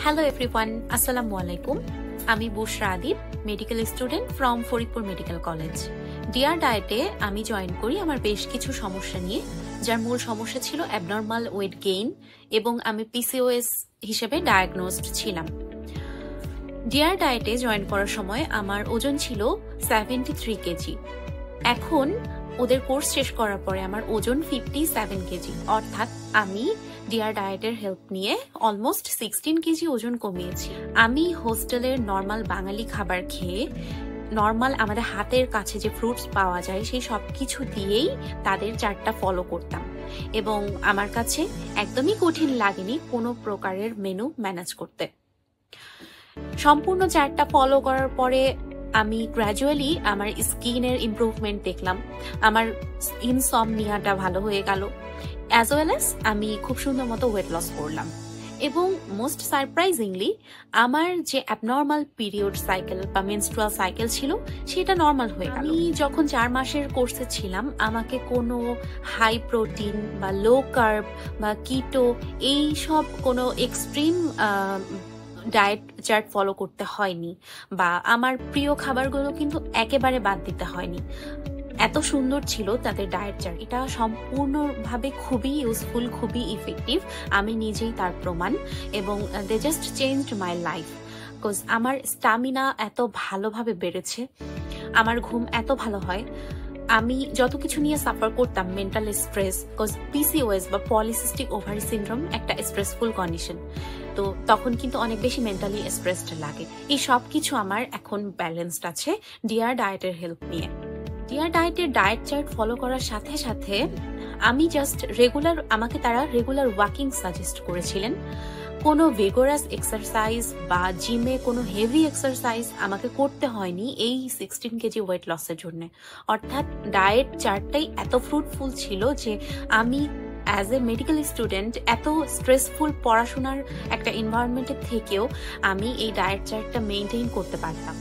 Hello everyone, Assalamu alaikum. আমি Bushra Adib, medical student from Faridpur medical college. Dear ডায়েটে আমি join করি আমার বেশ কিছু সমস্যা নিয়ে, যার মূল সমস্যা ছিল অ্যাবনর্মাল ওয়েট গেইন এবং আমি পিসিওএস হিসেবে ডায়াগনোজড ছিলাম। ডিয়ার ডায়েটে জয়েন করার সময় আমার ওজন ছিল 73 কেজি। এখন ওদের কোর্স শেষ করার পরে আমার ওজন 57 কেজি, অর্থাৎ আমি ডিয়ার ডায়েটের হেল্প নিয়ে অলমোস্ট 16 কেজি ওজন কমিয়েছি। আমি হোস্টেলের নর্মাল বাঙালি খাবার খেয়ে নর্মাল আমাদের হাতের কাছে যে ফ্রুটস পাওয়া যায় সেই সব কিছু দিয়েই তাদের চার্টটা ফলো করতাম এবং আমার কাছে একদমই কঠিন লাগেনি কোনো প্রকারের মেনু ম্যানেজ করতে। সম্পূর্ণ চার্টটা ফলো করার পরে আমি গ্র্যাজুয়ালি আমার স্কিনের ইমপ্রুভমেন্ট দেখলাম, আমার ইনসমনিয়াটা ভালো হয়ে গেল, অ্যাজ ওয়েল অ্যাজ আমি খুব সুন্দর মতো ওয়েট লস করলাম এবং মোস্ট সারপ্রাইজিংলি আমার যে অ্যাবনর্মাল পিরিয়ড সাইকেল বা মেনস্ট্রুয়াল সাইকেল ছিল সেটা নর্মাল হয়ে গেল। আমি যখন 4 মাসের কোর্সে ছিলাম আমাকে কোনো হাই প্রোটিন বা লো কার্ব বা কিটো এই সব কোনো এক্সট্রিম ডায়েট চার্ট ফলো করতে হয়নি বা আমার প্রিয় খাবারগুলো কিন্তু একেবারে বাদ দিতে হয়নি। এত সুন্দর ছিল তাদের ডায়েট চার্ট, এটা সম্পূর্ণভাবে খুবই ইউজফুল, খুবই ইফেক্টিভ। আমি নিজেই তার প্রমাণ এবং they just changed my life. Because আমার স্টামিনা এত ভালোভাবে বেড়েছে, আমার ঘুম এত ভালো হয়। আমি যত কিছু নিয়ে সাফার করতাম, মেন্টাল স্ট্রেস, বিকজ পিসিওএস বা পলিসিস্টিক ওভারি সিনড্রোম একটা স্ট্রেসফুল কন্ডিশন, তো তখন কিন্তু অনেক বেশি মেন্টালি স্ট্রেসড লাগে। এই সব কিছু আমার এখন ব্যালেন্সড আছে ডিয়ার ডায়েটের হেল্প নিয়ে। ডিয়ার ডায়েটের ডায়েট চার্ট ফলো করার সাথে সাথে আমি জাস্ট আমাকে তারা রেগুলার ওয়াকিং সাজেস্ট করেছিলেন। কোনো ভেগোরাস এক্সারসাইজ বা জিমে কোনো হেভি এক্সারসাইজ আমাকে করতে হয়নি এই 16 কেজি ওয়েট লসের জন্য। অর্থাৎ ডায়েট চার্টটাই এত ফ্রুটফুল ছিল যে আমি অ্যাজ এ মেডিকেল স্টুডেন্ট এত স্ট্রেসফুল পড়াশোনার একটা এনভায়রনমেন্টের থেকেও আমি এই ডায়েট চার্টটা মেনটেন করতে পারতাম।